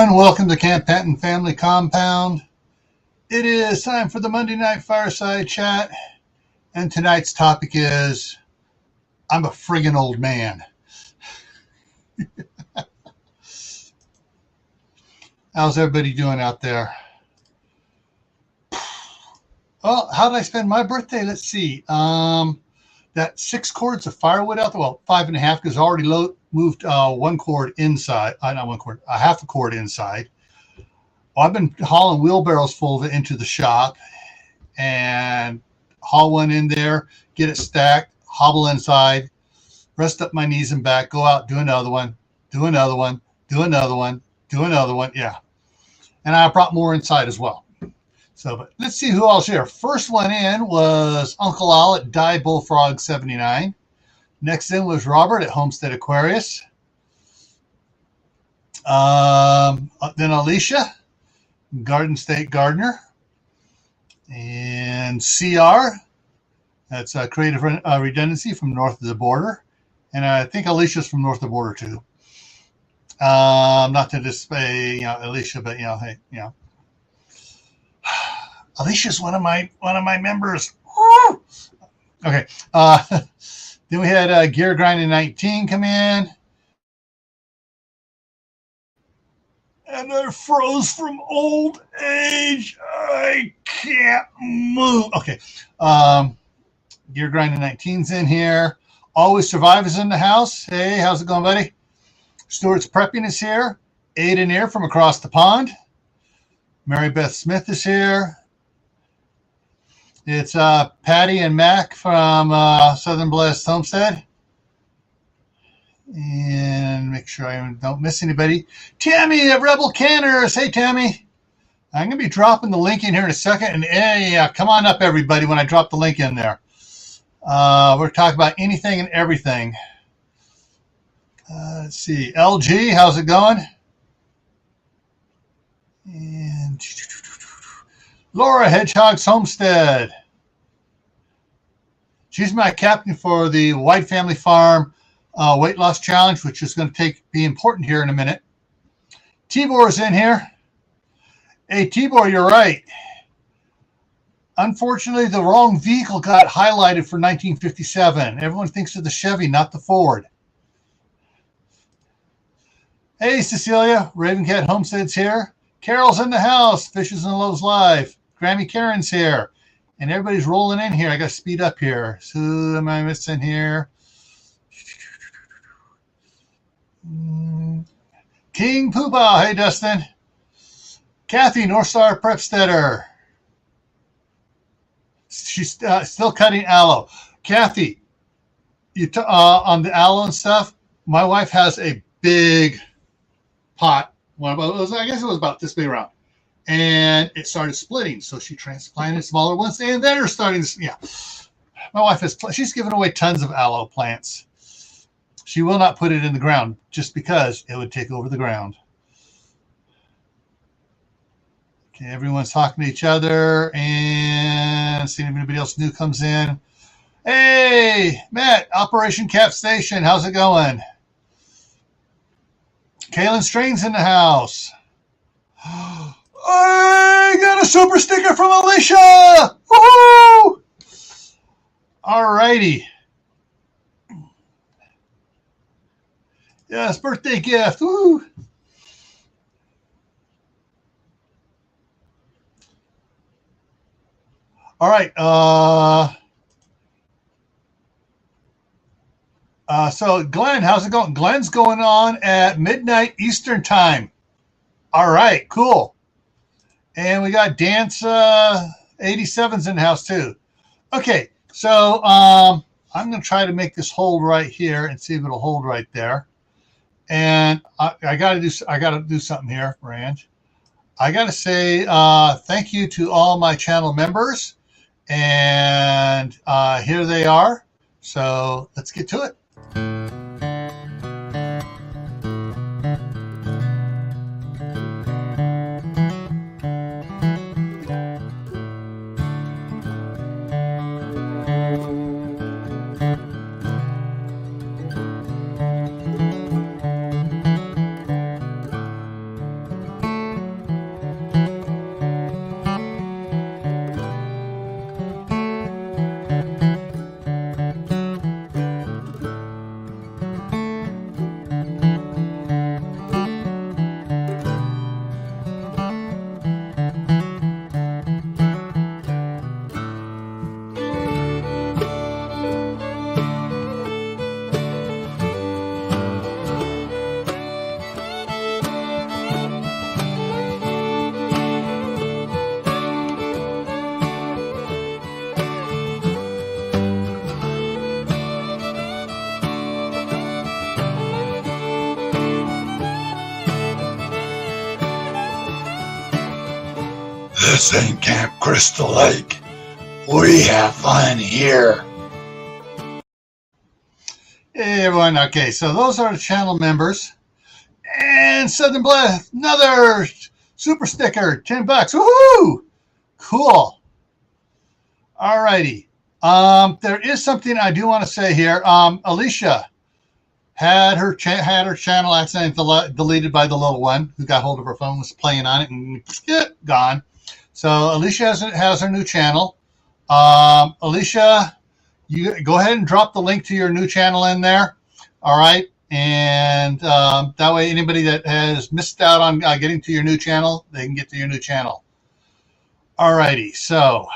everyone. Welcome to Camppatton Family Compound. It is time for the Monday night Fireside chat, and tonight's topic is, I'm a friggin' old man. How's everybody doing out there? Well, how did I spend my birthday? Let's see. That 6 cords of firewood out there. Well, 5.5 because I already moved 1 cord inside. Not 1 cord, a half a cord inside. Well, I've been hauling wheelbarrows full of it into the shop and haul one in there, get it stacked, hobble inside, rest up my knees and back, go out, do another one, do another one, do another one, do another one. Yeah. And I brought more inside as well. So, but let's see who else here. First one in was Uncle Al at Die Bullfrog 79. Next in was Robert at Homestead Aquarius. Then Alicia, Garden State Gardener. And CR, that's Creative Redundancy from north of the border. And I think Alicia's from north of the border too. Not to display, Alicia, but hey, Alicia's one of my members. Woo! Okay. Then we had Gear Grinding 19 come in. And I froze from old age. I can't move. Okay. Gear Grinding 19's in here. Always Survive is in the house. Hey, how's it going, buddy? Stuart's Prepping is here. Aiden here from across the pond. Mary Beth Smith is here. It's Patty and Mac from Southern Blessed Homestead. And make sure I don't miss anybody. Tammy at Rebel Canners. Hey, Tammy. I'm going to be dropping the link in here in a second. And hey, come on up, everybody, when I drop the link in there. We're talking about anything and everything. Let's see. LG, how's it going? And Laura Hedgehog's Homestead. She's my captain for the White Family Farm Weight Loss Challenge, which is going to be important here in a minute. Tibor is in here. Hey, Tibor, you're right. Unfortunately, the wrong vehicle got highlighted for 1957. Everyone thinks of the Chevy, not the Ford. Hey, Cecilia. Ravencat Homestead's here. Carol's in the house. Fishes and Loves Live. Grammy Karen's here. And everybody's rolling in here. I got to speed up here. So who am I missing here? King Poobah. Hey, Dustin. Kathy, Northstar Prepsteader. She's still cutting aloe. Kathy, on the aloe and stuff, my wife has a big pot. I guess it was about this big around. And it started splitting. So she transplanted smaller ones. And they're starting to, yeah. My wife she's given away tons of aloe plants. She will not put it in the ground just because it would take over the ground. Okay, everyone's talking to each other and seeing if anybody else new comes in. Hey, Matt, Operation Cap Station. How's it going? Kaylin Strain's in the house. I got a super sticker from Alicia. Woohoo! All righty. Yes, birthday gift. Woo! All right. So Glenn, how's it going? Glenn's going on at midnight Eastern time. All right, cool. And we got Dance 87's in the house too. Okay, so I'm going to try to make this hold right here and see if it'll hold right there. And I got to do something here, Rand. I got to say thank you to all my channel members. And here they are. So let's get to it. This ain't Camp Crystal Lake. We have fun here. Hey everyone, okay, so those are the channel members. And Southern Blast, another super sticker, $10. Woohoo! Cool. Alrighty. There is something I do want to say here. Alicia had her channel accidentally deleted by the little one who got hold of her phone, was playing on it, and gone. So Alicia has her new channel. Alicia, you go ahead and drop the link to your new channel in there. All right. And that way anybody that has missed out on getting to your new channel, they can get to your new channel. All righty. So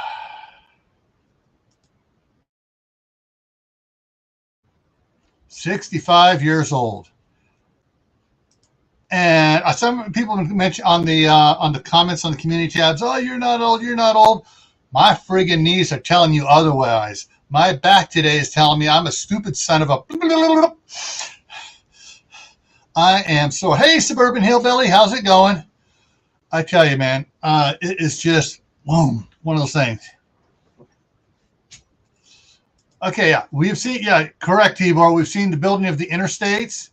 65 years old. And some people mention on the comments on the community tabs, oh, you're not old, you're not old. My friggin' knees are telling you otherwise. My back today is telling me I'm a stupid son of a... I am sore. Hey, Suburban Hillbilly, how's it going? I tell you, man, it is just boom, one of those things. Okay, yeah, we've seen, yeah, correct, Tibor. We've seen the building of the interstates,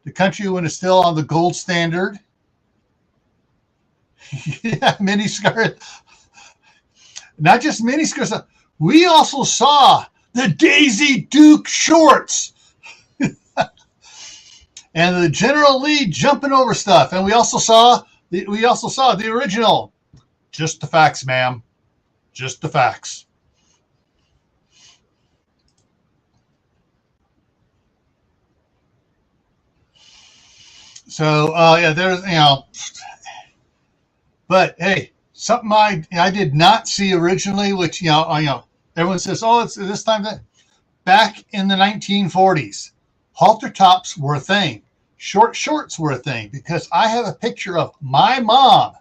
the country when it's still on the gold standard. Yeah, mini skirt. Not just mini skirts. We also saw the Daisy Duke shorts. And the General Lee jumping over stuff. And we also saw the original. Just the facts, ma'am. Just the facts. So yeah, there's but hey, something I did not see originally, which everyone says, oh, it's this time that back in the 1940s, halter tops were a thing. Short shorts were a thing, because I have a picture of my mom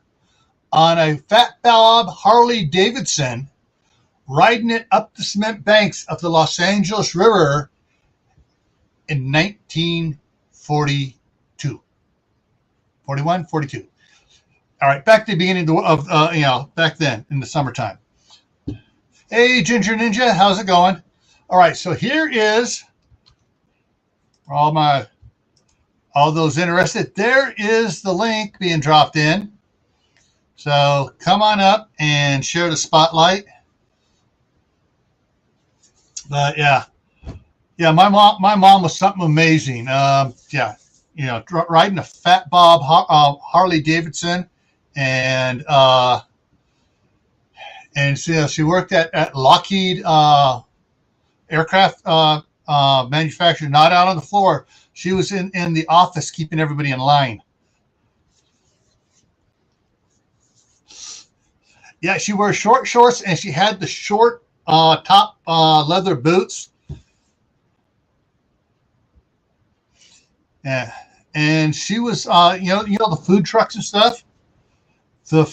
on a Fat Bob Harley Davidson riding it up the cement banks of the Los Angeles River in 1942. 41, 42. All right, back to the beginning of back then in the summertime. Hey, Ginger Ninja, how's it going? All right, so here is all those interested. There is the link being dropped in. So come on up and share the spotlight. But yeah, my mom was something amazing. Riding a Fat Bob Harley Davidson, and she worked at Lockheed aircraft manufacturer, not out on the floor. She was in the office keeping everybody in line. Yeah, she wears short shorts, and she had the short top leather boots. Yeah, and she was the food trucks and stuff. The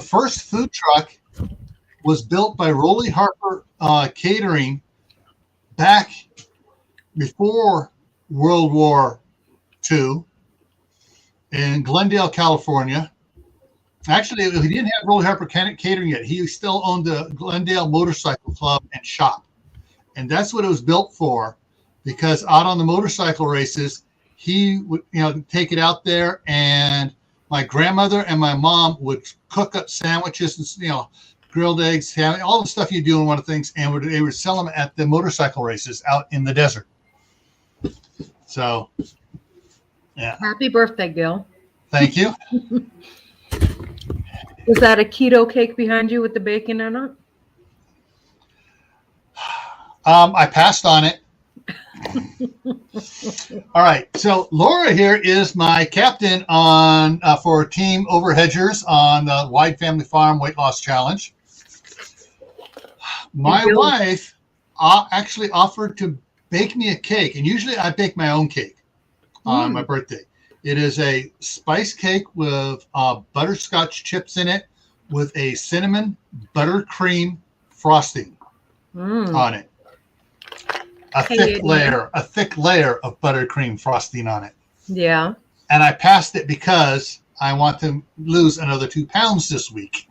first food truck was built by Rolly Harper Catering back before World War II in Glendale, California. Actually, he didn't have Rolly Harper Catering yet. He still owned the Glendale Motorcycle Club and Shop. And that's what it was built for, because out on the motorcycle races, he would take it out there, and my grandmother and my mom would cook up sandwiches and grilled eggs, all the stuff you do in one of the things, and they would sell them at the motorcycle races out in the desert. So, yeah. Happy birthday, Gil. Thank you. Was that a keto cake behind you with the bacon in it? I passed on it. All right. So Laura here is my captain on for Team Overhedgers on the Wide Family Farm Weight Loss Challenge. My wife actually offered to bake me a cake, and usually I bake my own cake on my birthday. It is a spice cake with butterscotch chips in it, with a cinnamon buttercream frosting on it. A thick layer of buttercream frosting on it. Yeah. And I passed it because I want to lose another 2 pounds this week.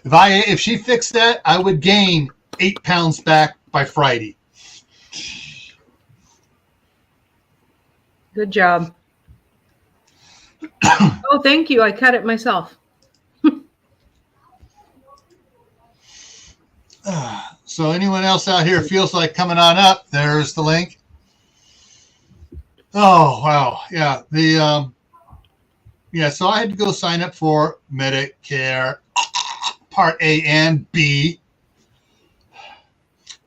If she fixed that, I would gain 8 pounds back by Friday. Good job. Oh, thank you. I cut it myself. So anyone else out here feels like coming on up, there's the link. Oh, wow. Yeah. So I had to go sign up for Medicare Part A and B.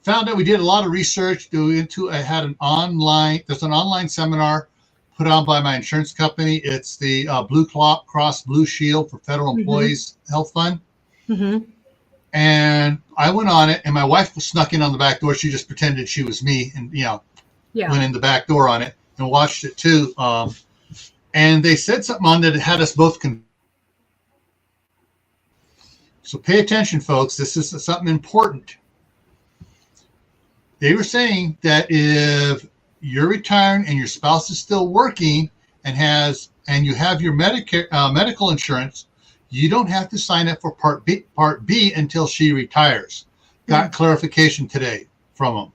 Found out we did a lot of research. I had there's an online seminar put on by my insurance company. It's the Blue Cross Blue Shield for Federal Employees Health Fund. Mm-hmm. And I went on it, and my wife was snuck in on the back door. She just pretended she was me and, went in the back door on it and watched it too. And they said something on that had us both So pay attention, folks. This is something important. They were saying that if you're retiring and your spouse is still working and you have your medical insurance, you don't have to sign up for Part B until she retires. Got clarification today from them.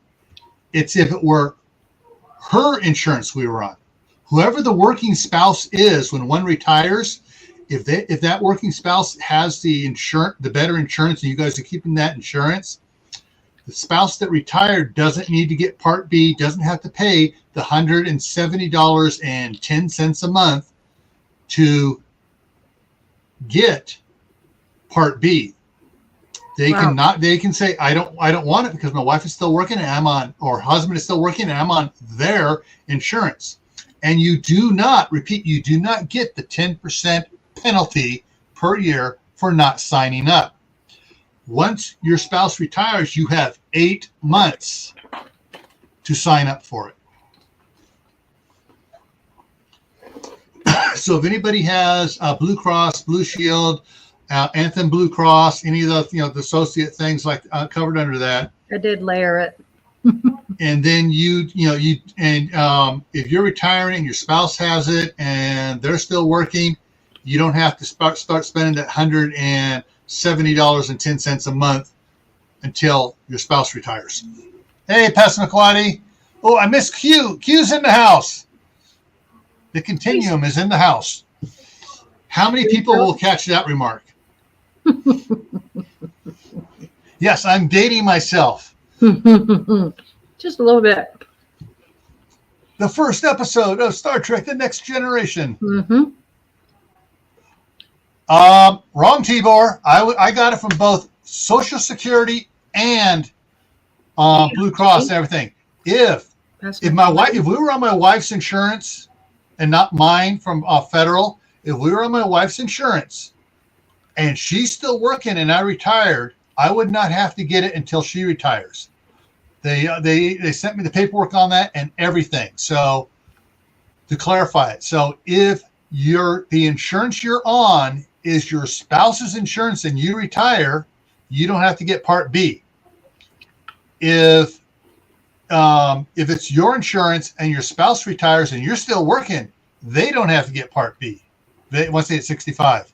It's if it were her insurance we were on. Whoever the working spouse is when one retires, if that working spouse has the better insurance and you guys are keeping that insurance, the spouse that retired doesn't need to get Part B, doesn't have to pay the $170.10 a month to get Part B. They can say, I don't want it because my wife is still working and or husband is still working and I'm on their insurance. And you do not get the 10% penalty per year for not signing up. Once your spouse retires, you have 8 months to sign up for it. So if anybody has Blue Cross, Blue Shield, Anthem Blue Cross, any of the the associate things like covered under that, I did layer it. and then if you're retiring and your spouse has it and they're still working, you don't have to start spending that $170.10 a month until your spouse retires. Hey, Pastor McQuaddy. Oh, I missed Q. Q's in the house. The continuum is in the house. How many people will catch that remark? Yes, I'm dating myself. Just a little bit. The first episode of Star Trek: The Next Generation. Mm-hmm. Wrong, Tibor. I got it from both Social Security and Blue Cross and everything. If we were on my wife's insurance and not mine from federal, if we were on my wife's insurance and she's still working and I retired, I would not have to get it until she retires. They sent me the paperwork on that and everything. So to clarify it, so if the insurance you're on is your spouse's insurance and you retire, you don't have to get Part B. If it's your insurance and your spouse retires and you're still working, they don't have to get Part B once they hit 65.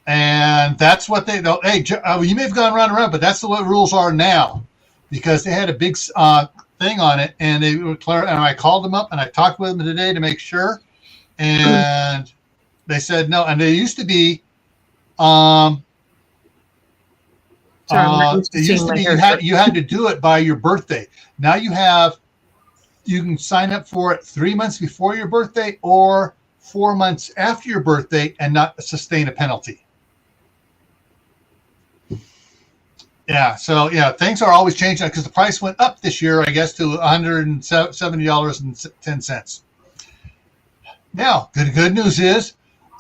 And that's what they know. Hey, you may have gone round, but that's the way rules are now, because they had a big thing on it, and they were clear. And I called them up and I talked with them today to make sure, and they said no. And they used to be, you had to do it by your birthday. Now you can sign up for it 3 months before your birthday or 4 months after your birthday and not sustain a penalty. Yeah, so things are always changing because the price went up this year, I guess, to $170.10. Now, good news is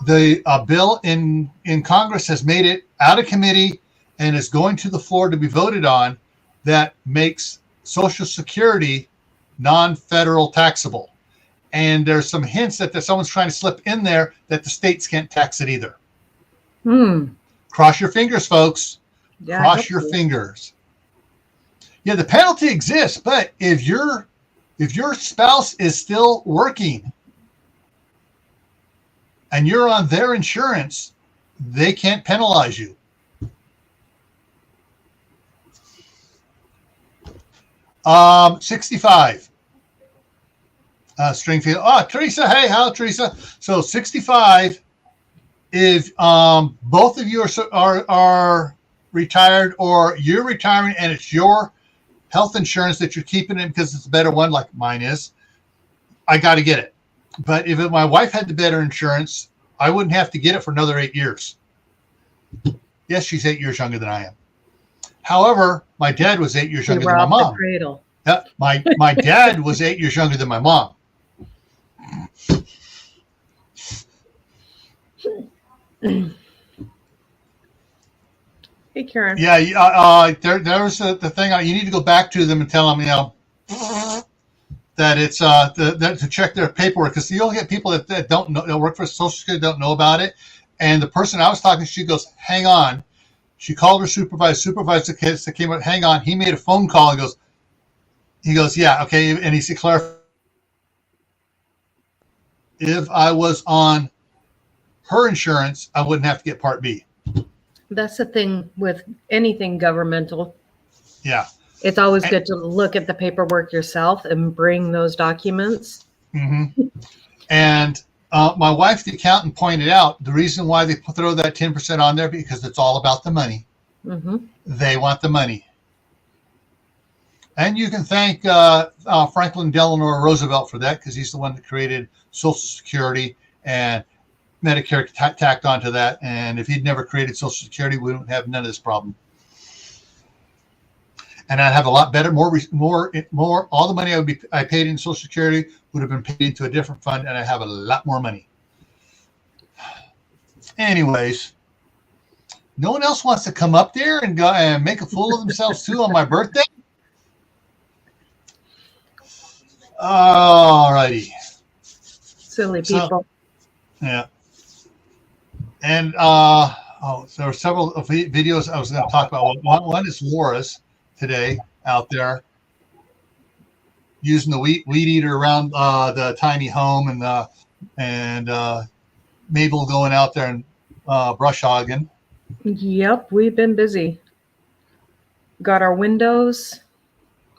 the bill in Congress has made it out of committee and is going to the floor to be voted on. That makes Social Security non-federal taxable. And there's some hints that someone's trying to slip in there that the states can't tax it either. Cross your fingers, folks. Yeah, cross your fingers. Yeah, the penalty exists, but if your spouse is still working and you're on their insurance, they can't penalize you. Um, 65. Stringfield. Oh, Teresa. Hey, how, Teresa? So 65. If both of you are retired, or you're retiring and it's your health insurance that you're keeping in because it's a better one, like mine is, I got to get it. But if my wife had the better insurance, I wouldn't have to get it for another 8 years. Yes, she's 8 years younger than I am. However, my dad was 8 years younger than my mom. Cradle. Yeah, my dad was 8 years younger than my mom. Hey, Karen. Yeah, there's the thing. You need to go back to them and tell them, that it's to check their paperwork, because you'll get people that don't know, that work for Social Security, don't know about it. And the person I was talking to, she goes, "Hang on." She called her supervisor the kids that came out. "Hang on." He made a phone call. He goes, "Yeah, okay." And he said, "Clarify, if I was on her insurance, I wouldn't have to get Part B." That's the thing with anything governmental. Yeah. It's always good to look at the paperwork yourself and bring those documents. Mm-hmm. And my wife, the accountant, pointed out the reason why they throw that 10% on there, because it's all about the money. Mm-hmm. They want the money. And you can thank Franklin Delano Roosevelt for that, because he's the one that created Social Security and Medicare tacked onto that. And if he'd never created Social Security, we wouldn't have none of this problem. And I'd have a lot better, more. All the money I paid in Social Security would have been paid into a different fund, and I have a lot more money. Anyways, no one else wants to come up there and go and make a fool of themselves too on my birthday. All righty. Silly people. Yeah. And so there are several videos I was going to talk about. One is Laura's today out there using the weed eater around the tiny home, and Mabel going out there and brush hogging. Yep, we've been busy. Got our windows.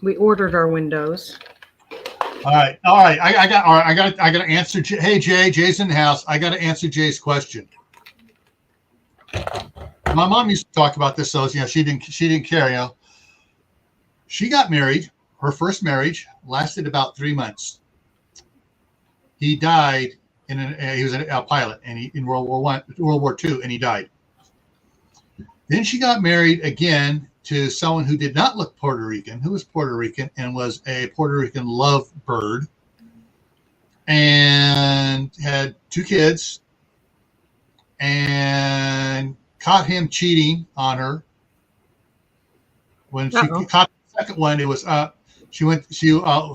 We ordered our windows. All right. I got to answer. Hey, Jay's in the house. I got to answer Jay's question. My mom used to talk about this, so she didn't care. She got married. Her first marriage lasted about 3 months. He died he was a pilot, and in World War II, and he died. Then she got married again to someone who did not look Puerto Rican, who was Puerto Rican and was a Puerto Rican lovebird, and had 2 kids, and caught him cheating on her. When she caught the second one, it was she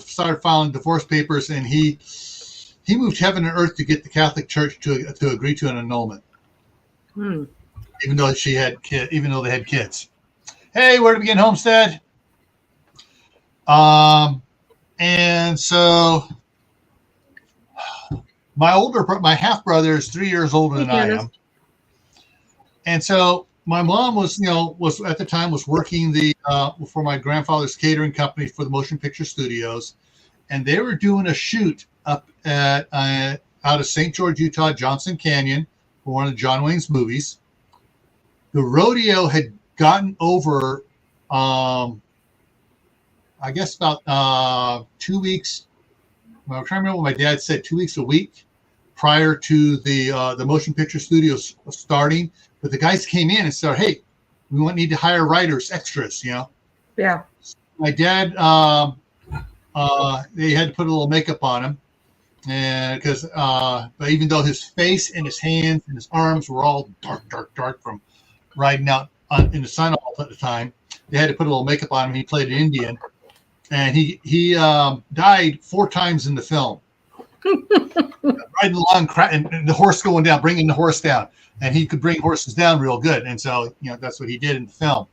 started filing divorce papers, and he moved heaven and earth to get the Catholic Church to agree to an annulment. Even though they had kids. Hey, where to begin, Homestead? And so my half brother is 3 years older than I am. And so my mom was at the time working for my grandfather's catering company for the motion picture studios, and they were doing a shoot up at out of St. George, Utah, Johnson Canyon, for one of John Wayne's movies. The rodeo had gotten over, I guess about 2 weeks. I'm trying to remember what my dad said, 2 weeks a week prior to the motion picture studios starting. But the guys came in and said, "Hey, we need to hire writers, extras." Yeah. My dad, they had to put a little makeup on him, and but even though his face and his hands and his arms were all dark from riding out in the sun all the time, they had to put a little makeup on him. He played an Indian, and he died 4 times in the film. Riding along, and the horse going down, bringing the horse down, and he could bring horses down real good, and so that's what he did in the film.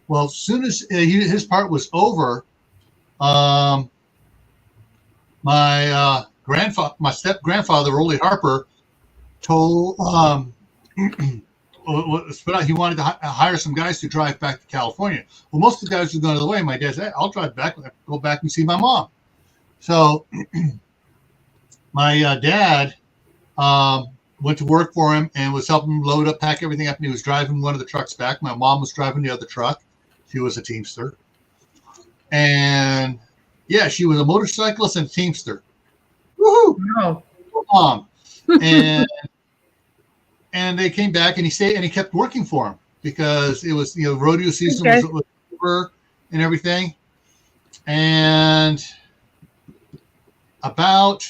Well, as soon as his part was over, my step grandfather Rolly Harper told he wanted to hire some guys to drive back to California. Well, most of the guys were going the way. My dad said, I'll drive back. I'll go back and see my mom. So my dad went to work for him and was helping him load up, pack everything up. And he was driving one of the trucks back. My mom was driving the other truck. She was a teamster. And yeah, she was a motorcyclist and a teamster. Woohoo! Wow. Mom. And they came back and he stayed and he kept working for him because it was, rodeo season was over and everything. And about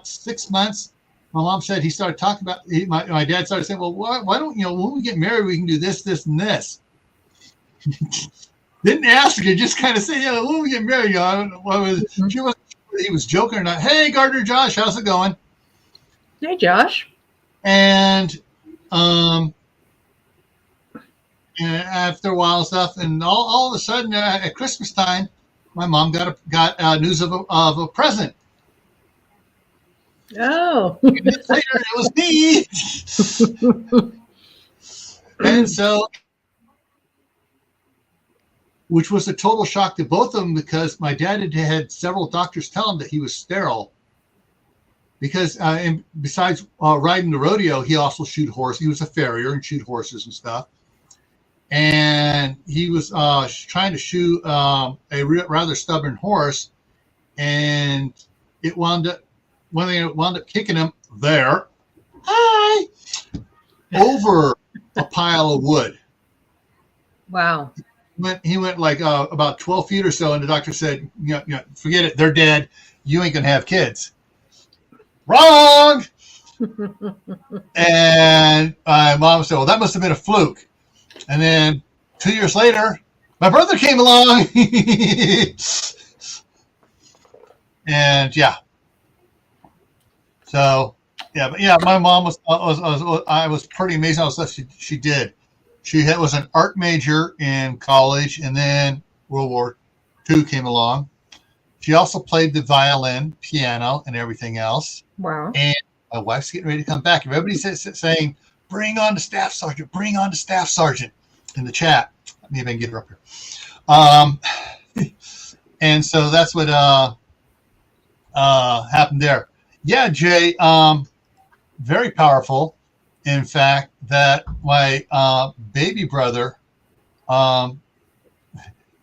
6 months, my mom said he started talking about, my dad started saying, well, why don't, when we get married, we can do this, this, and this. Didn't ask her, just kind of say, when we get married, I don't know what was, she wasn't sure he was joking or not. Hey, Gardner Josh, how's it going? Hey, Josh. And after a while and stuff, and all of a sudden at Christmas time, my mom got news of a present. Oh. Later, it was me. And so, which was a total shock to both of them because my dad had several doctors tell him that he was sterile. Because and besides riding the rodeo, he also shoot horses. He was a farrier and shoot horses and stuff. And he was trying to shoot a rather stubborn horse, and it wound up kicking him there, over a pile of wood. Wow. He went like about 12 feet or so, and the doctor said, forget it, they're dead. You ain't gonna have kids. Wrong. And my mom said, well, that must have been a fluke. And then 2 years later, my brother came along. And yeah. So yeah, but yeah, my mom I was pretty amazed how stuff she did. She was an art major in college, and then World War II came along. She also played the violin, piano, and everything else. Wow. And my wife's getting ready to come back. Everybody's saying, bring on the staff sergeant, bring on the staff sergeant in the chat. Maybe I can get her up here. And so that's what happened there. Yeah, Jay, very powerful. In fact, that my baby brother,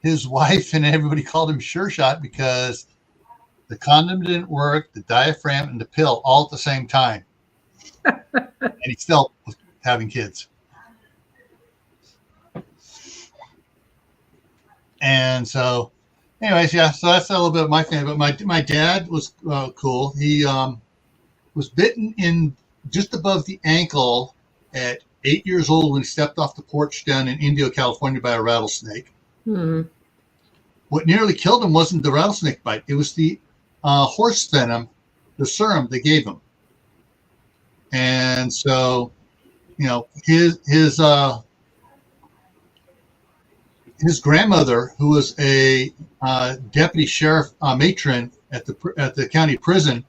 his wife and everybody called him Sure Shot because the condom didn't work, the diaphragm and the pill all at the same time. And he still was having kids. And so, anyways, yeah, so that's a little bit of my family. But my dad was cool. He was bitten in just above the ankle at 8 years old when he stepped off the porch down in Indio, California by a rattlesnake. Hmm. What nearly killed him wasn't the rattlesnake bite. It was the horse venom, the serum they gave him. And so, his grandmother, who was a deputy sheriff matron at the county prison,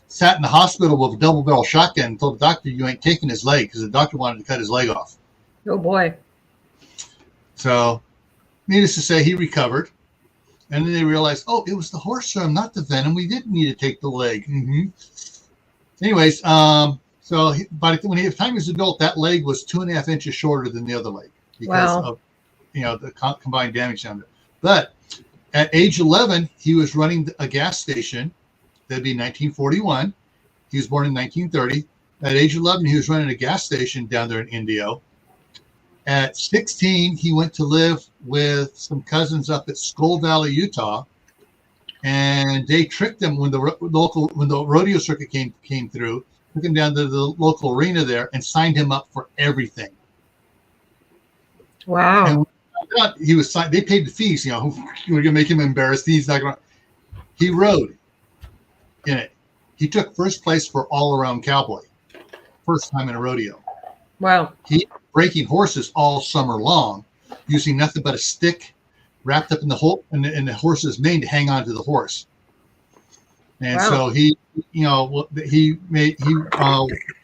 sat in the hospital with a double barrel shotgun and told the doctor, you ain't taking his leg, because the doctor wanted to cut his leg off. Oh boy. So, needless to say, he recovered. And then they realized, oh, it was the horse serum, not the venom. We didn't need to take the leg. Mm-hmm. Anyways, so by the time he was adult, that leg was 2.5 inches shorter than the other leg because of the combined damage on it. But at age 11, he was running a gas station. That'd be 1941. He was born in 1930. At age 11, he was running a gas station down there in Indio. At 16, he went to live with some cousins up at Skull Valley, Utah, and they tricked him when the rodeo circuit came through. Took him down to the local arena there and signed him up for everything. Wow! And he was signed. They paid the fees. We're gonna make him embarrassed. He's not gonna. He rode in it. He took first place for all around cowboy. First time in a rodeo. Wow! He breaking horses all summer long, using nothing but a stick wrapped up in the horse's mane to hang on to the horse. And Wow. so he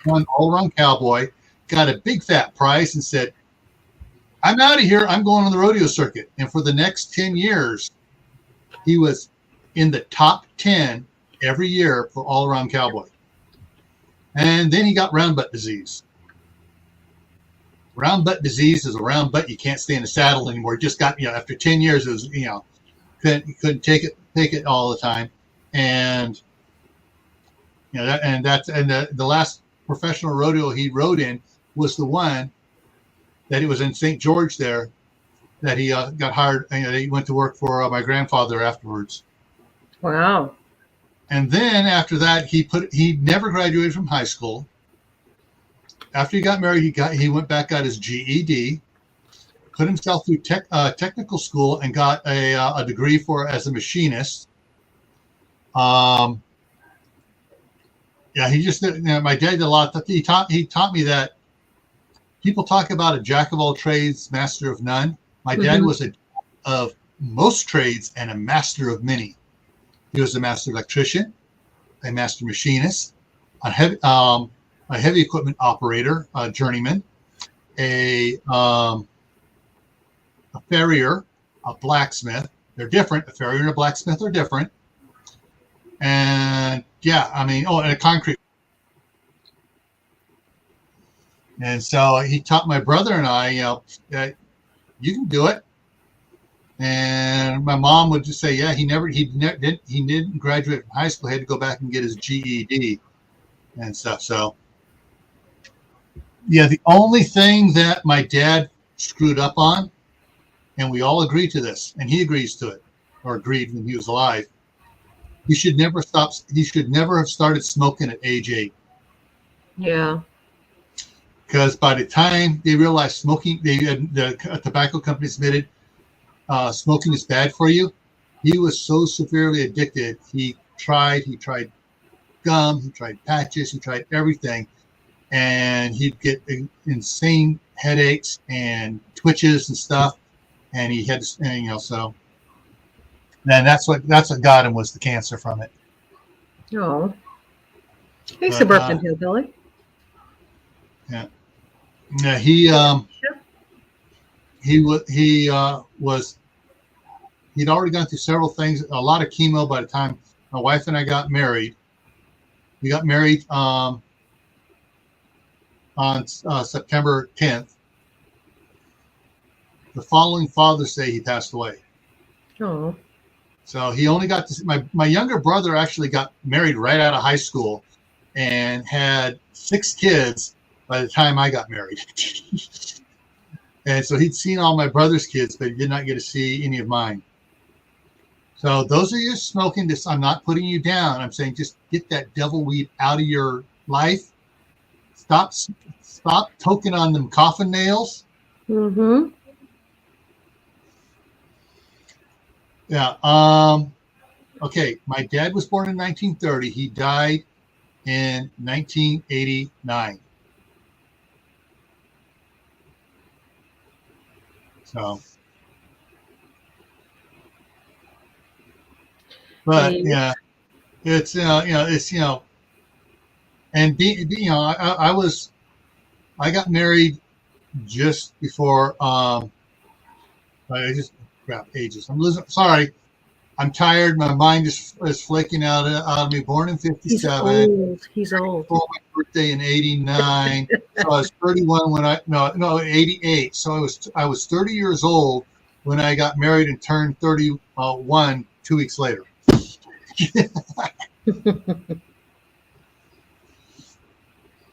won all around cowboy, got a big fat prize, and said, "I'm out of here. I'm going on the rodeo circuit." And for the next 10 years, he was in the top 10 every year for all around cowboy. And then he got round butt disease. Round butt disease is a round butt. You can't stay in the saddle anymore. Just got, after 10 years, it was, couldn't take it all the time. And, the last professional rodeo he rode in was the one that he was in St. George there, that he got hired. He went to work for my grandfather afterwards. Wow. And then after that, he never graduated from high school. After he got married, he went back, got his GED, put himself through technical school, and got a degree as a machinist. He just my dad did a lot. He taught me that people talk about a jack of all trades, master of none. My dad was of most trades and a master of many. He was a master electrician, a master machinist, a heavy equipment operator, a journeyman, a farrier, a blacksmith. They're different. A farrier and a blacksmith are different. And and a concrete. And so he taught my brother and I, that you can do it. And my mom would just say, he didn't graduate from high school. He had to go back and get his GED and stuff. So, the only thing that my dad screwed up on, and we all agree to this, and he agrees to it, or agreed when he was alive, he should never have started smoking at age 8. Yeah. Because by the time they realized smoking, the tobacco companies admitted smoking is bad for you. He was so severely addicted. He tried gum, he tried patches, he tried everything, and he'd get insane headaches and twitches and stuff. And he had to, so. And that's what got him, was the cancer from it. Oh, hey, suburban hillbilly. Yeah. Yeah, he'd already gone through several things, a lot of chemo by the time my wife and I got married. We got married on September 10th. The following Father's Day, he passed away. Oh. So he only got to my younger brother actually got married right out of high school and had 6 kids by the time I got married. And so he'd seen all my brother's kids, but he did not get to see any of mine. So those of you smoking this, I'm not putting you down. I'm saying just get that devil weed out of your life. Stop toking on them coffin nails. Mm-hmm. Yeah. Okay. My dad was born in 1930. He died in 1989. So, but it's and I got married just before I just crap ages. I'm losing. Sorry, I'm tired. My mind is flaking out of me. Born in 57. He's old. For my birthday in 89. So I was 31 when 88. So I was 30 years old when I got married and turned 31 2 weeks later.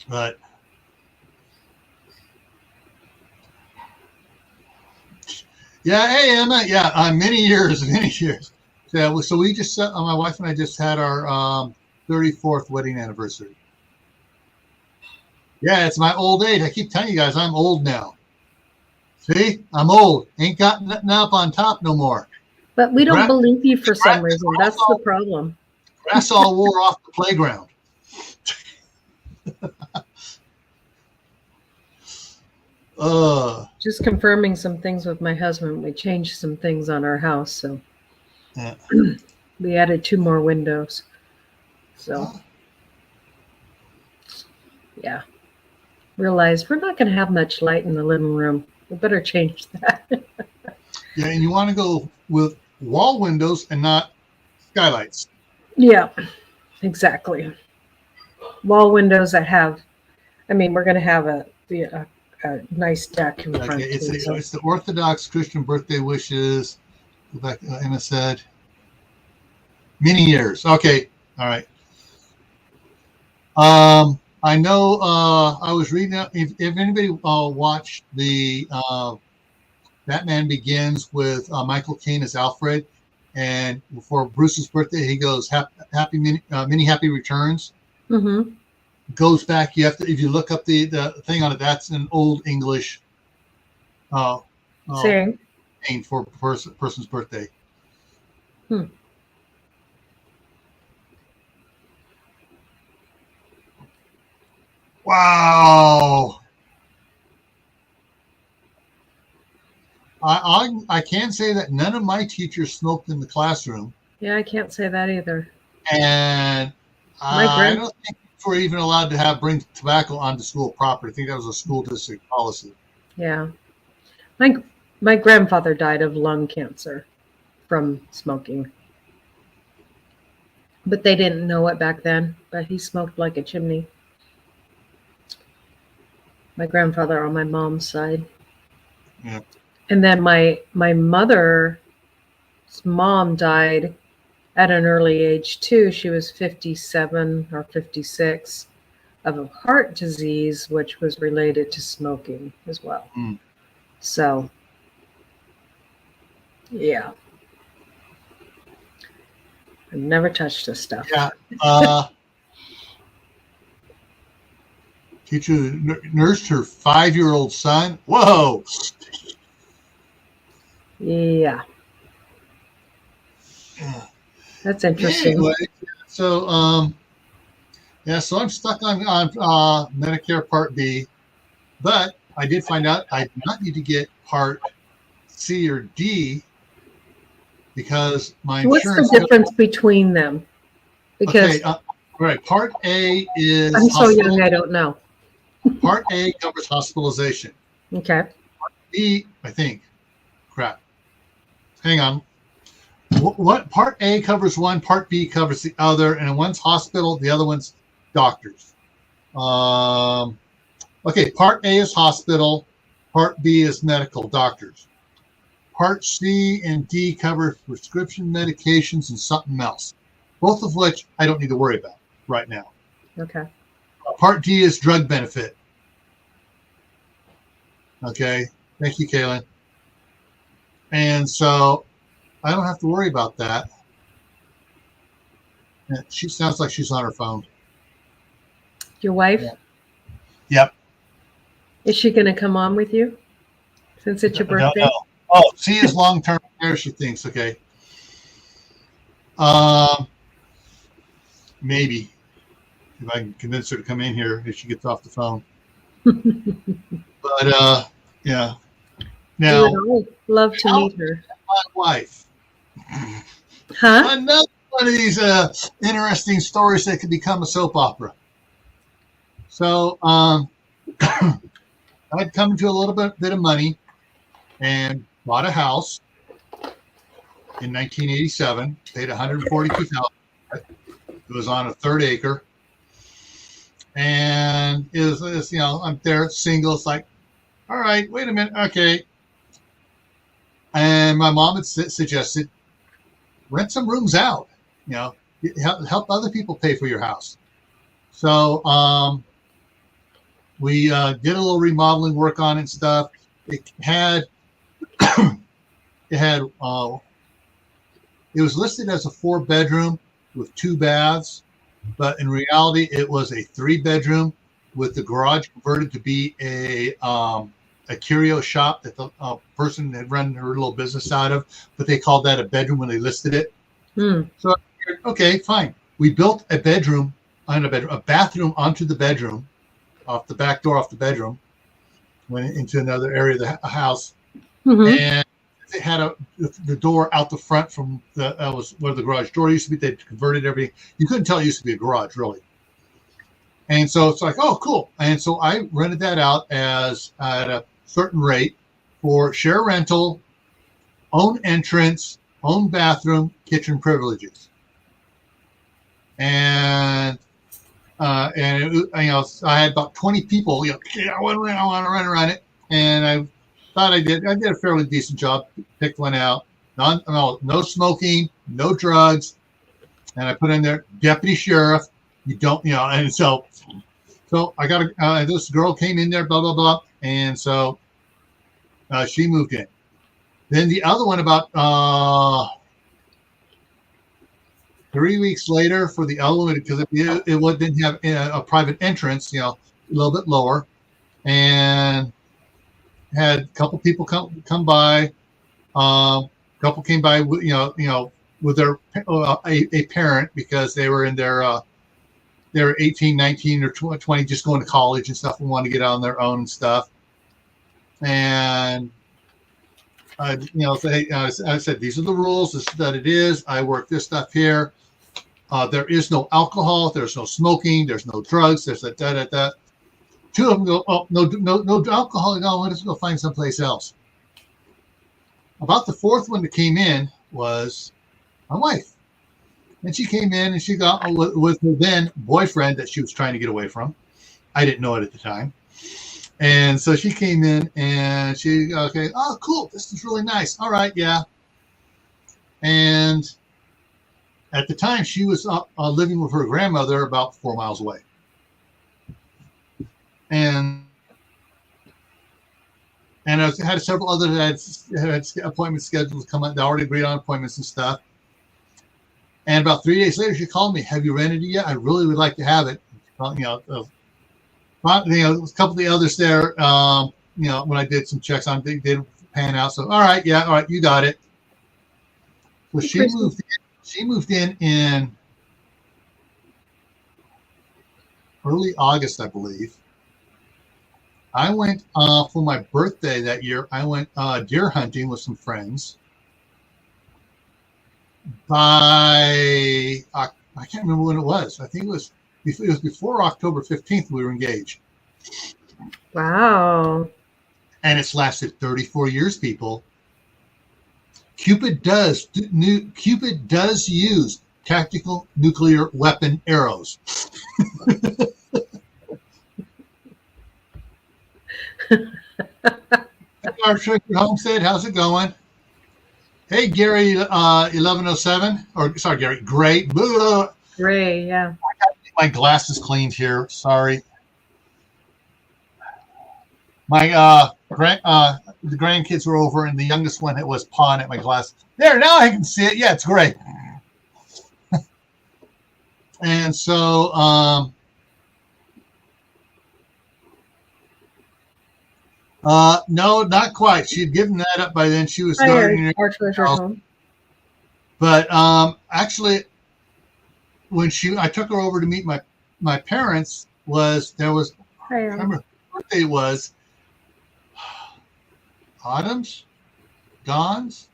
But hey Emma, many years. Yeah, so we just my wife and I just had our 34th wedding anniversary. Yeah, it's my old age. I keep telling you guys I'm old now. See, I'm old. Ain't got nothing up on top no more. But we don't believe you for some reason. That's the problem. Grass all wore off the playground. Just confirming some things with my husband. We changed some things on our house, so we added 2 more windows. So, yeah. Realized we're not going to have much light in the living room. We better change that. Yeah, and you want to go with wall windows and not skylights. Yeah, exactly. Wall windows that have, I mean, we're going to have a nice deck in front. Okay, it's the Orthodox Christian birthday wishes. Go back. Emma said many years. Okay, all right. I know. I was reading. If anybody watched the Batman Begins with Michael Caine as Alfred, and for Bruce's birthday, he goes happy many happy returns. Mm-hmm. Goes back. You have to, if you look up the thing on it, that's an old English Saying name for person's birthday. Wow. I can say that none of my teachers smoked in the classroom. Yeah, I can't say that either. And I don't think we're even allowed to bring tobacco onto school property. I think that was a school district policy. Yeah. My grandfather died of lung cancer from smoking. But they didn't know it back then, but he smoked like a chimney. My grandfather on my mom's side. Yeah. And then my mother's mom died at an early age too. She was 57 or 56 of a heart disease, which was related to smoking as well. Mm. So, yeah. I've never touched this stuff. Yeah. Teacher nursed her 5-year-old son. Whoa. Yeah. That's interesting. Anyway, so so I'm stuck on Medicare Part B, but I did find out I do not need to get Part C or D because my insurance. What's the difference between them? Because right, Part A is. I'm so young, I don't know. Part A covers hospitalization. Okay. Part B, I think. Crap. Hang on. What Part A covers one, Part B covers the other, and one's hospital, the other one's doctors. Okay, Part A is hospital, Part B is medical, doctors. Part C and D cover prescription medications and something else, both of which I don't need to worry about right now. Okay. Part D is drug benefit. Okay, thank you, Kaylin. And so I don't have to worry about that. She sounds like she's on her phone. Your wife? Yep. Is she going to come on with you since it's your birthday? No. Oh, she is long-term care, she thinks. Okay. Maybe if I can convince her to come in here if she gets off the phone. But yeah. Now, I would love to meet her. My wife. Huh? Another one of these interesting stories that could become a soap opera. So I'd come into a little bit of money and bought a house in 1987. Paid $142,000. It was on a 1/3 acre, and it was I'm there single. It's like, all right, wait a minute, okay. And my mom had suggested rent some rooms out, help other people pay for your house. So we did a little remodeling work on it and stuff. It had it was listed as a 4-bedroom with 2 baths, but in reality it was a 3-bedroom with the garage converted to be a curio shop that the person had run her little business out of, but they called that a bedroom when they listed it. So I figured, okay, fine. We built a bathroom onto the bedroom, off the back door off the bedroom, went into another area of the house. Mm-hmm. And They had the door out the front from was where the garage door used to be. They converted everything. You couldn't tell it used to be a garage, really. And so it's like, oh, cool. And so I rented that out at a certain rate for share rental, own entrance, own bathroom, kitchen privileges. And it, I had about 20 people. I want to run around it, and I thought I did a fairly decent job. Picked one out. No smoking, no drugs, and I put in there deputy sheriff. You don't, and so I got this girl came in there, blah blah blah, and so she moved in. Then the other one about 3 weeks later for the other one, because it didn't have a private entrance, a little bit lower, and had a couple people come by. Couple came by, with their a parent, because they were in their they were 18, 19, or 20, just going to college and stuff, and wanted to get out on their own and stuff. And I said, these are the rules. This is what it is. I work this stuff here. There is no alcohol. There's no smoking. There's no drugs. There's that. Two of them go, oh, no alcohol. No, let's go find someplace else. About the fourth one that came in was my wife. And she came in and she got with her then boyfriend that she was trying to get away from. I didn't know it at the time. And so she came in and oh, cool. This is really nice. All right, yeah. And at the time, she was living with her grandmother about 4 miles away. And I had several other had appointments scheduled to come out. They already agreed on appointments and stuff. And about 3 days later, she called me. Have you rented it yet? I really would like to have it. A couple of the others there, when I did some checks on, they didn't pan out. So, all right, you got it. So she moved in early August, I believe. I went for my birthday that year. I went deer hunting with some friends. I can't remember when it was. I think it was before October 15th we were engaged. Wow. And it's lasted 34 years, people. Cupid does use tactical nuclear weapon arrows. Our homestead, how's it going? Hey, Gary, 1107, or sorry, Gary, Gray. Gray, yeah. I got to get my glasses cleaned here. Sorry. My the grandkids were over, and the youngest one was pawing at my glasses. There, now I can see it. Yeah, it's great. And so, no, not quite. She'd given that up by then. She was starting. But actually, when I took her over to meet my parents, I remember her birthday was Autumn's, Dawn's,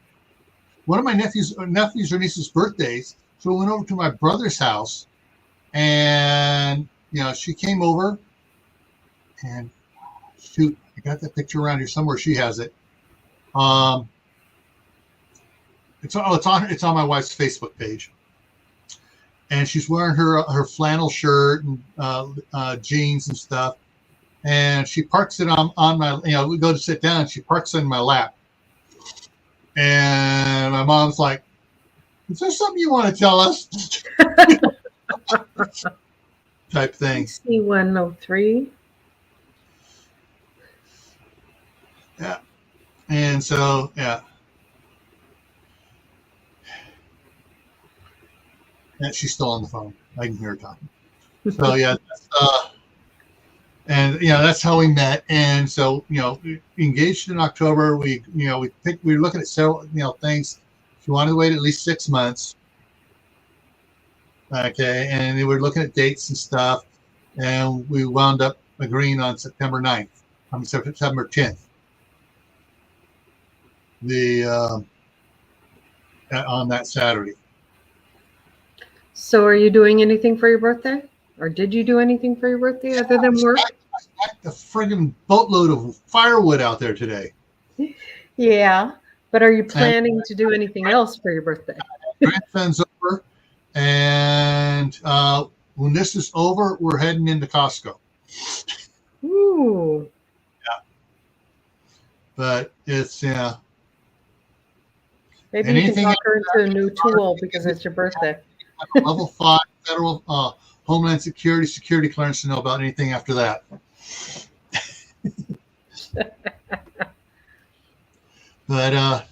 one of my nephews or niece's birthdays. So we went over to my brother's house, and she came over, and shoot, I got that picture around here somewhere. She has it. It's on my wife's Facebook page, and she's wearing her flannel shirt and jeans and stuff. And she parks it on my, we go to sit down, and she parks it in my lap. And my mom's like, is there something you want to tell us? Type thing. C103. Yeah. And so, yeah. And she's still on the phone. I can hear her talking. So, yeah. And that's how we met. And so engaged in October. We were looking at several things. She wanted to wait at least 6 months. Okay, and we were looking at dates and stuff, and we wound up agreeing on September 10th. the on that Saturday. So are you doing anything for your birthday? Or did you do anything for your birthday other than work? I packed a friggin' boatload of firewood out there today. Yeah. But are you planning to do anything else for your birthday? Grandson's over, and when this is over, we're heading into Costco. Ooh. Yeah. But it's Maybe you can talk her into a new tool because it's your birthday. Level 5 federal Homeland security clearance to know about anything after that. But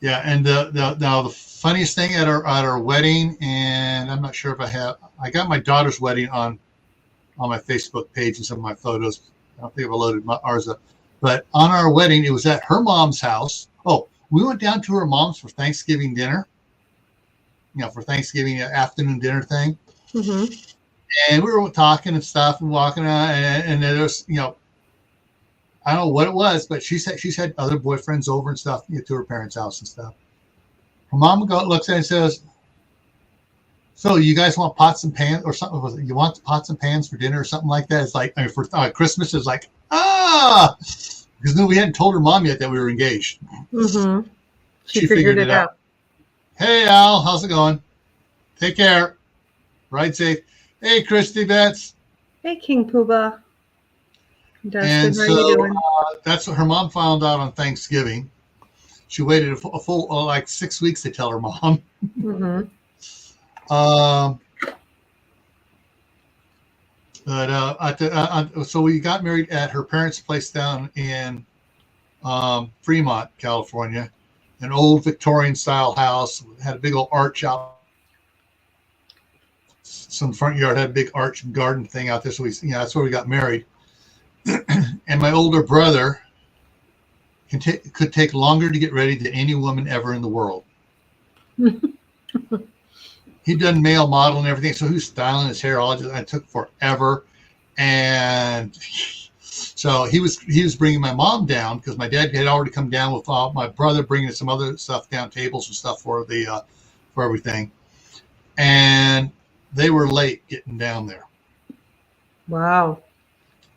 yeah, and now the funniest thing at our wedding, and I'm not sure if I got my daughter's wedding on my Facebook page and some of my photos. I don't think I've loaded ours up, but on our wedding, it was at her mom's house. Oh, we went down to her mom's for Thanksgiving dinner. For Thanksgiving afternoon dinner thing. Mm-hmm. And we were talking and stuff and walking around, and there was, I don't know what it was, but she's had other boyfriends over and stuff, to her parents' house and stuff. Her mom looks at it and says, "So you guys want pots and pans or something? Was it, you want pots and pans for dinner or something like that?" It's like, for Christmas, it's like, because we hadn't told her mom yet that we were engaged. Mm-hmm. She figured it out. Hey, Al, how's it going? Take care. Ride safe. Hey, Christy Betts. Hey, King Poobah. Dustin, And how you doing? That's what her mom found out on Thanksgiving. She waited a full 6 weeks to tell her mom. Mm-hmm. So we got married at her parents' place down in Fremont, California. An old Victorian style house, had a big old arch out. Some front yard had a big arch and garden thing out there. So that's where we got married. And my older brother could take longer to get ready than any woman ever in the world. He'd done male model and everything, so he was styling his hair it took forever. And so he was bringing my mom down because my dad had already come down with my brother bringing some other stuff down, tables and stuff for everything, and they were late getting down there. Wow.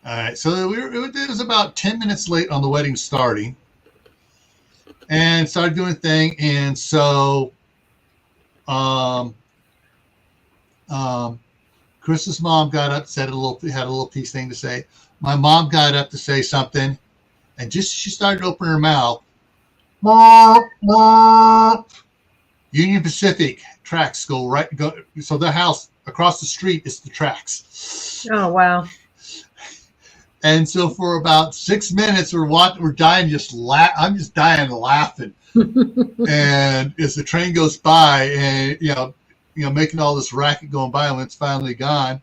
All right, so it was about 10 minutes late on the wedding starting, and started doing a thing, and so Chris's mom got up, had a little piece thing to say. My mom got up to say something, and just she started opening her mouth. Union Pacific tracks go. So the house across the street is the tracks. Oh wow! And so for about 6 minutes, we're dying, I'm just dying laughing. And as the train goes by, and making all this racket going by, and when it's finally gone,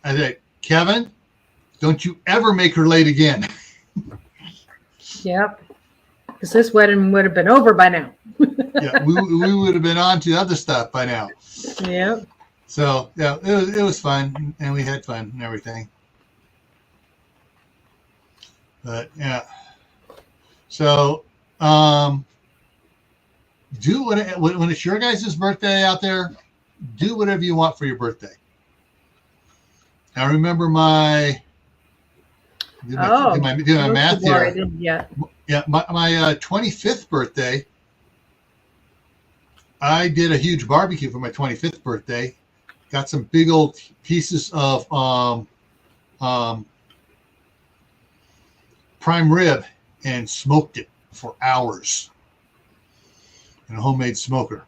I said, "Kevin, don't you ever make her late again." Yep. Because this wedding would have been over by now. Yeah, we would have been on to other stuff by now. Yep. So yeah, it was fun, and we had fun and everything. But yeah, so do when it's your guys' birthday out there, do whatever you want for your birthday. I remember my math here. I didn't yet. Yeah, my 25th birthday, I did a huge barbecue for my 25th birthday. Got some big old pieces of prime rib and smoked it for hours in a homemade smoker,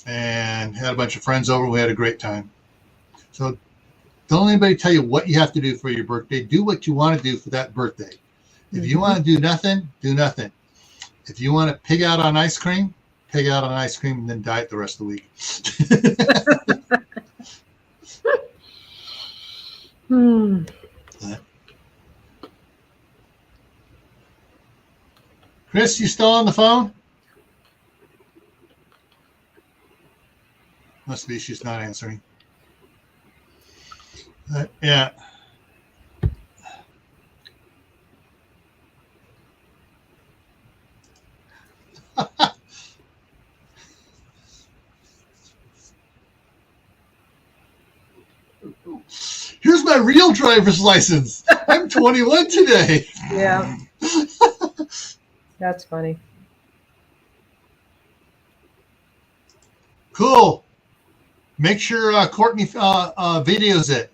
and had a bunch of friends over. We had a great time. So don't let anybody tell you what you have to do for your birthday. Do what you want to do for that birthday. If you want to do nothing, do nothing. If you want to pig out on ice cream, and then diet the rest of the week. Chris, you still on the phone? Must be she's not answering. Yeah. my real driver's license. I'm 21 today. Yeah. That's funny. Cool. Make sure Courtney videos it.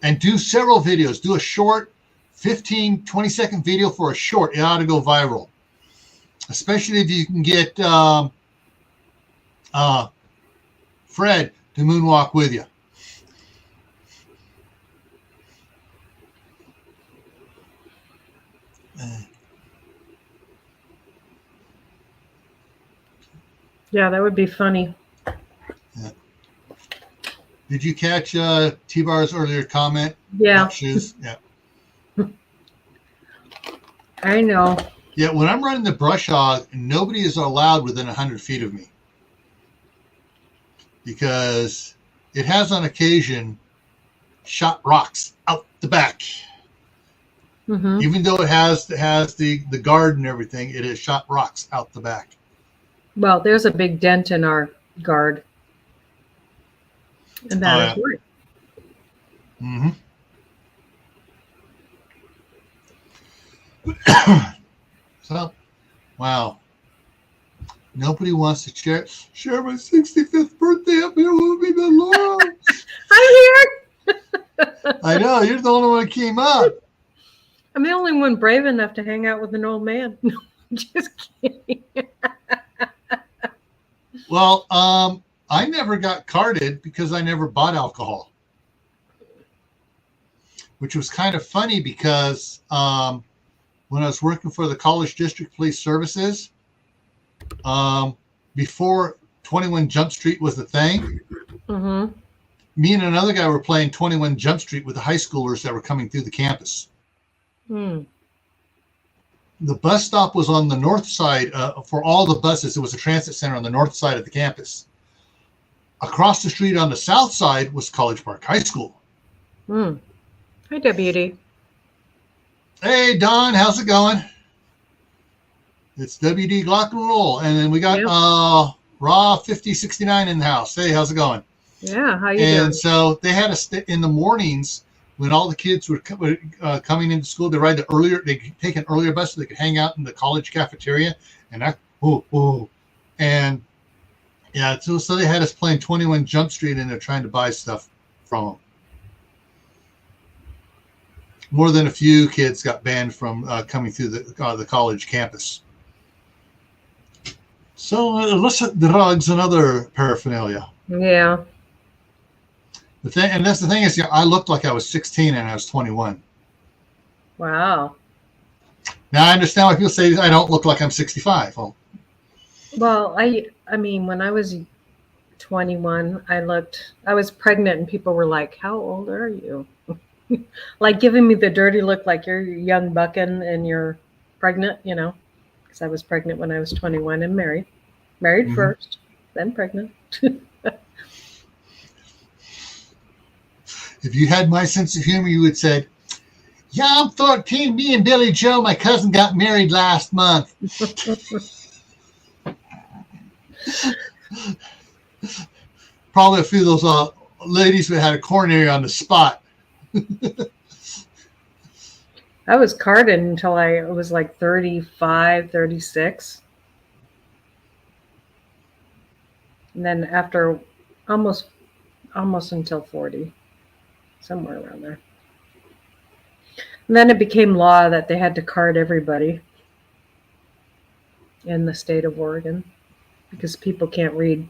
And do several videos. Do a short 15, 20-second video for a short. It ought to go viral. Especially if you can get Fred to moonwalk with you. Yeah, that would be funny. Yeah. Did you catch T-Bar's earlier comment? Yeah. About shoes? Yeah. I know. Yeah, when I'm running the brush hog, nobody is allowed within 100 feet of me. Because it has on occasion shot rocks out the back. Mm-hmm. Even though it has the guard and everything, it has shot rocks out the back. Well, there's a big dent in our guard. And that is right. Mm-hmm. So, wow. Nobody wants to share my 65th birthday up here with me, Laura. I'm here. I know, you're the only one who came up. I'm the only one brave enough to hang out with an old man. No, just kidding. Well, I never got carded because I never bought alcohol. Which was kind of funny because when I was working for the College District Police Services, before 21 Jump Street was the thing, mm-hmm. Me and another guy were playing 21 Jump Street with the high schoolers that were coming through the campus. The bus stop was on the north side for all the buses. It was a transit center on the north side of the campus. Across the street on the south side was College Park High School. Hi, WD. Hey, Don, how's it going? It's WD Glock and Roll. And then we got Raw 5069 in the house. Hey, how's it going? Yeah, how you doing? And so they had us in the mornings when all the kids were coming into school. They could take an earlier bus so they could hang out in the college cafeteria. And and yeah, so they had us playing 21 Jump Street and they're trying to buy stuff from them. More than a few kids got banned from coming through the college campus. So illicit drugs and other paraphernalia. Yeah. And that's the thing is, I looked like I was 16 and I was 21. Wow. Now I understand why people say I don't look like I'm 65. Well, I mean, when I was 21, I was pregnant and people were like, "How old are you?" Like giving me the dirty look, like you're young bucking and you're pregnant, because I was pregnant when I was 21 and married mm-hmm. first, then pregnant. If you had my sense of humor, you would say, "Yeah, I'm 13. Me and Billy Joe, my cousin, got married last month." Probably a few of those ladies who had a coronary on the spot. I was carded until I was like 35, 36. And then after almost until 40, somewhere around there. And then it became law that they had to card everybody in the state of Oregon because people can't read.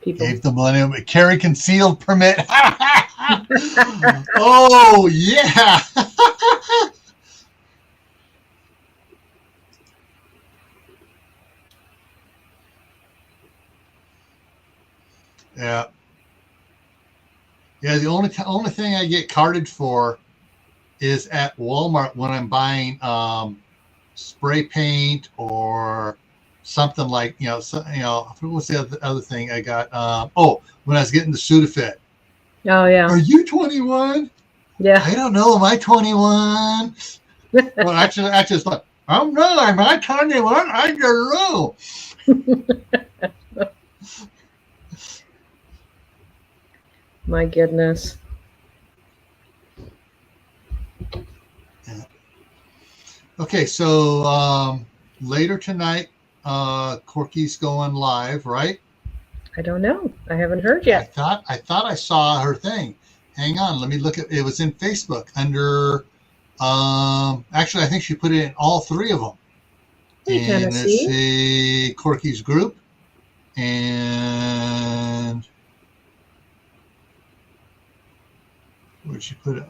Gave the millennium a carry concealed permit. Oh, yeah. Yeah. Yeah, the only thing I get carded for is at Walmart when I'm buying spray paint or something like, what's the other thing I got? When I was getting the Sudafed. Oh, yeah. Are you 21? Yeah. I don't know. Am I 21? Well, actually, it's like, I'm not. Am I 21? I don't know. My goodness. Yeah. Okay, so later tonight, Corky's going live, right? I don't know. I haven't heard I yet. thought I saw her thing. Hang on, let me look at it. Was in Facebook under. Actually, I think she put it in all three of them. Hey, And let's Tennessee. see, Corky's group, and where'd she put it?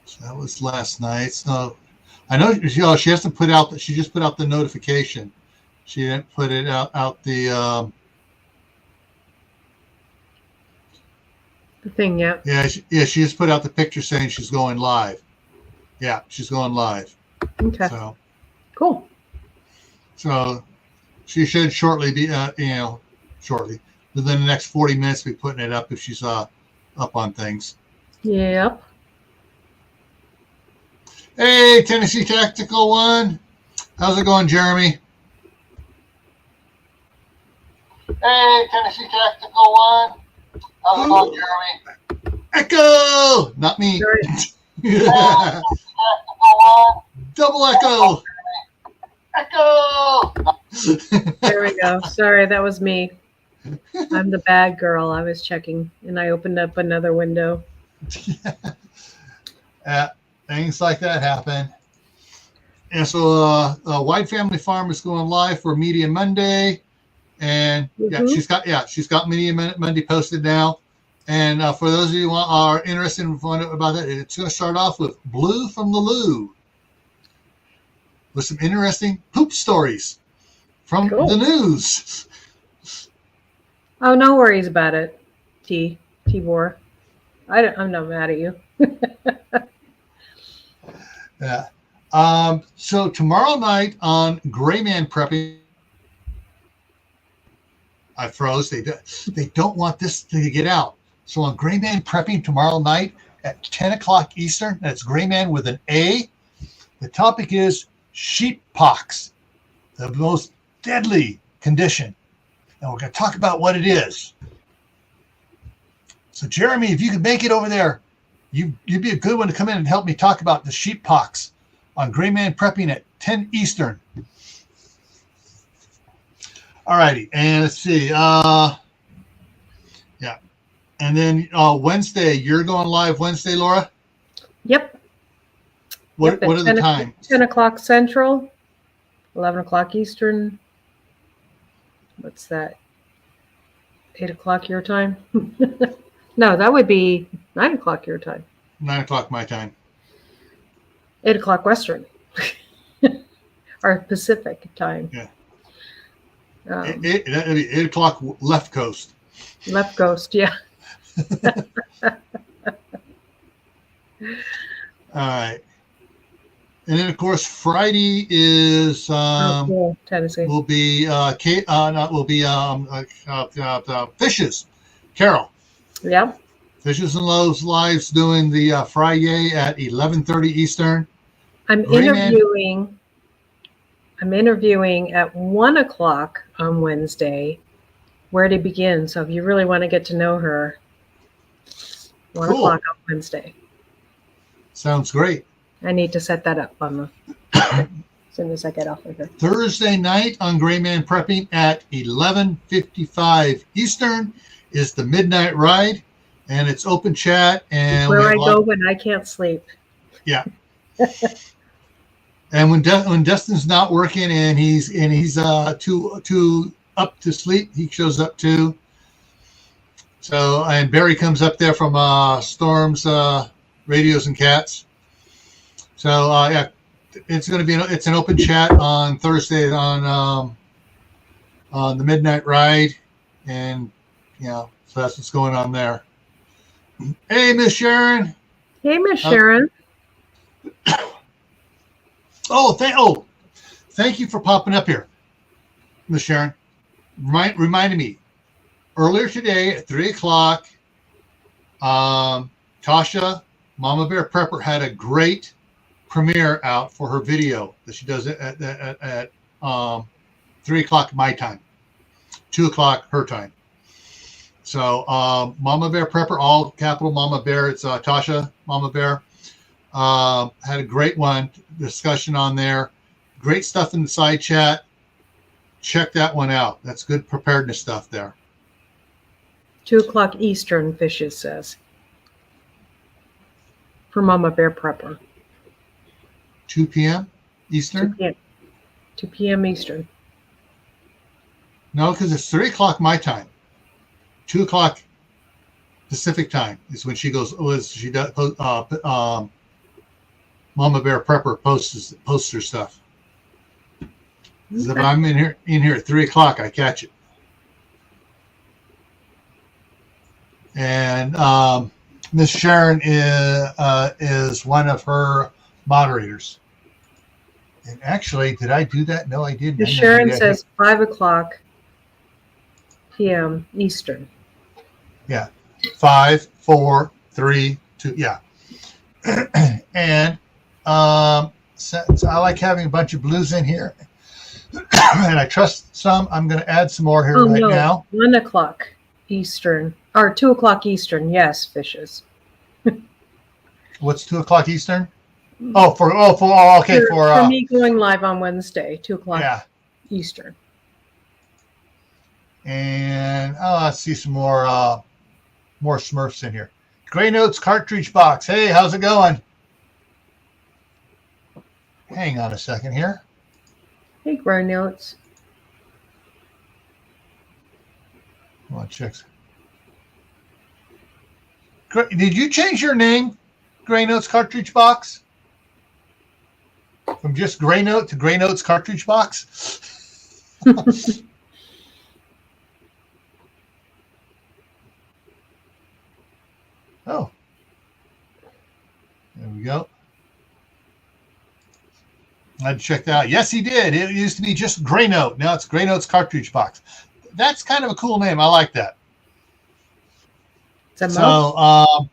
So that was last night. So I know she hasn't put out. She just put out the notification. She didn't put it out the. The thing, yeah. Yeah, she just put out the picture saying she's going live. Yeah, she's going live. Okay. So Cool. So she should shortly be, shortly within the next 40 minutes, be putting it up if she's up on things. Yep. Hey, Tennessee Tactical One, how's it going, Jeremy? Hey, Tennessee Tactical One, how's it going, Jeremy? Echo, not me. Double echo. Echo. There we go. Sorry, that was me. I'm the bad girl. I was checking, and I opened up another window. Things like that happen. And so Wide Family Farm is going live for Media Monday. And she's got Media Monday posted now. And for those of you who are interested in finding out about that, it's going to start off with Blue from the Loo, with some interesting poop stories from the news. Oh, no worries about it, Tibor. I'm not mad at you. Yeah. So tomorrow night on Gray Man Prepping, I froze. They don't want this to get out. So on Gray Man Prepping tomorrow night at 10 o'clock Eastern, that's Gray Man with an A. The topic is sheep pox, the most deadly condition. And we're going to talk about what it is. So Jeremy, if you could make it over there, you'd be a good one to come in and help me talk about the sheep pox on Gray Man Prepping at 10 Eastern. All righty, and let's see. And then Wednesday, you're going live Wednesday, Laura? Yep. What are the times? 10 o'clock Central, 11 o'clock Eastern. What's that? 8 o'clock your time? No, that would be 9 o'clock your time. 9 o'clock my time. 8 o'clock Western. Or Pacific time. Yeah. That'd be 8 o'clock left coast. Left coast, yeah. All right. And then, of course, Friday is cool. Tennessee. will be Fishes. Carol. Yeah. Fishes and Loaves Live's doing the Friday at 11:30 Eastern. I'm interviewing at 1 o'clock on Wednesday. Where to begin? So if you really want to get to know her, 1 o'clock on Wednesday. Sounds great. I need to set that up on as soon as I get off of here. Thursday night on Gray Man Prepping at 11:55 Eastern is the Midnight Ride, and it's open chat. And where I go when I can't sleep. Yeah. And when Dustin's not working and he's too up to sleep, he shows up too. So, and Barry comes up there from Storm's Radios and Cats. So it's going to be it's an open chat on Thursday on the Midnight Ride, and so that's what's going on there. Hey, Miss Sharon. Hey, Miss Sharon. Thank you for popping up here, Miss Sharon. Reminded me earlier today at 3 o'clock. Tasha, Mama Bear Prepper, had a great premiere out for her video that she does at 3 o'clock my time, 2 o'clock her time. So Mama Bear Prepper, all capital Mama Bear. It's Tasha Mama Bear. Had a great discussion on there. Great stuff in the side chat. Check that one out. That's good preparedness stuff there. 2:00 Eastern, Fishes says. For Mama Bear Prepper. 2 p.m. Eastern? 2 p.m. Eastern. No, because it's 3 o'clock my time. 2 o'clock Pacific time is when she goes. She does. Mama Bear Prepper posts her stuff. Because if I'm in here at 3 o'clock, I catch it. And Miss Sharon is one of her moderators. And actually, did I do that? No, I didn't. Miss Sharon says 5:00 p.m. Eastern. Yeah, 5, 4, 3, 2. Yeah, and so I like having a bunch of blues in here, and I trust some. I'm going to add some more here now. 1:00 Eastern or 2:00 Eastern. Yes, Fishes. What's 2:00 Eastern? For me going live on Wednesday, 2:00 Eastern. And let's see some more Smurfs in here. Gray Notes cartridge box. Hey, how's it going? Hang on a second here. Hey, Gray Notes. Come on, chicks. Did you change your name, Gray Notes cartridge box? From just Gray Note to Gray Notes cartridge box? Oh, there we go. I'd check that out. Yes, he did. It used to be just Gray Note. Now it's Gray Notes cartridge box. That's kind of a cool name. I like that. So,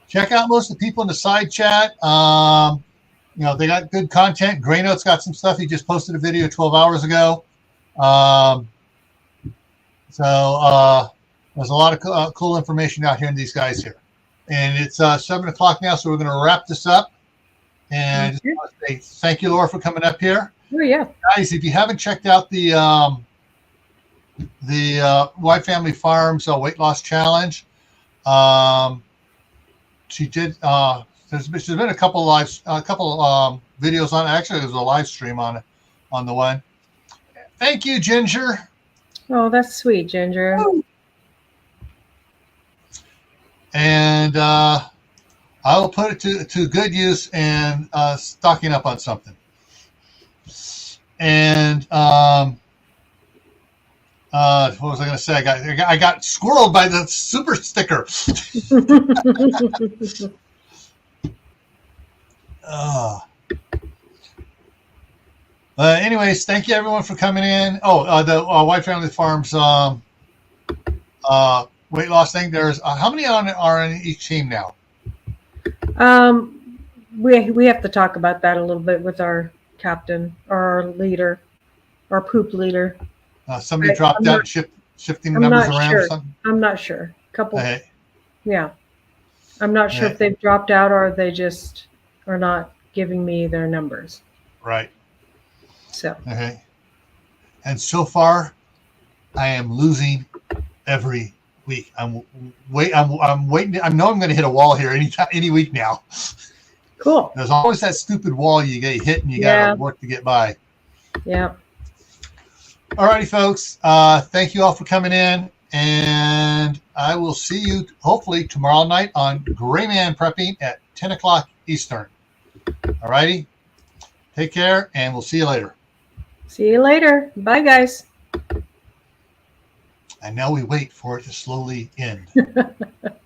check out most of the people in the side chat. They got good content. Gray Notes got some stuff. He just posted a video 12 hours ago. There's a lot of cool information out here in these guys here. And it's 7 o'clock now, so we're going to wrap this up. And I just want to say thank you, Laura, for coming up here. Oh, yeah. Guys, if you haven't checked out the White Family Farms weight loss challenge, she did. There's been a couple videos on it. Actually, there's a live stream on the one. Thank you, Ginger. Oh, that's sweet, Ginger. Oh. And I will put it to good use and stocking up on something. And what was I going to say? I got squirreled by the super sticker. Anyways, thank you everyone for coming in. The White Family Farms weight loss thing. There's how many are in each team now? We have to talk about that a little bit with our captain or our leader, our poop leader. Somebody dropped out, shifting the numbers around or something? I'm not sure. Yeah. I'm not sure if they've dropped out or they just are not giving me their numbers. Right. So. Okay. And so far, I am losing every week. I'm waiting. I know I'm going to hit a wall here any week now. Cool. There's always that stupid wall you get hit and you got to work to get by. Yeah. All righty, folks. Thank you all for coming in, and I will see you hopefully tomorrow night on Gray Man Prepping at 10 o'clock Eastern. All righty. Take care, and we'll see you later. See you later. Bye, guys. And now we wait for it to slowly end.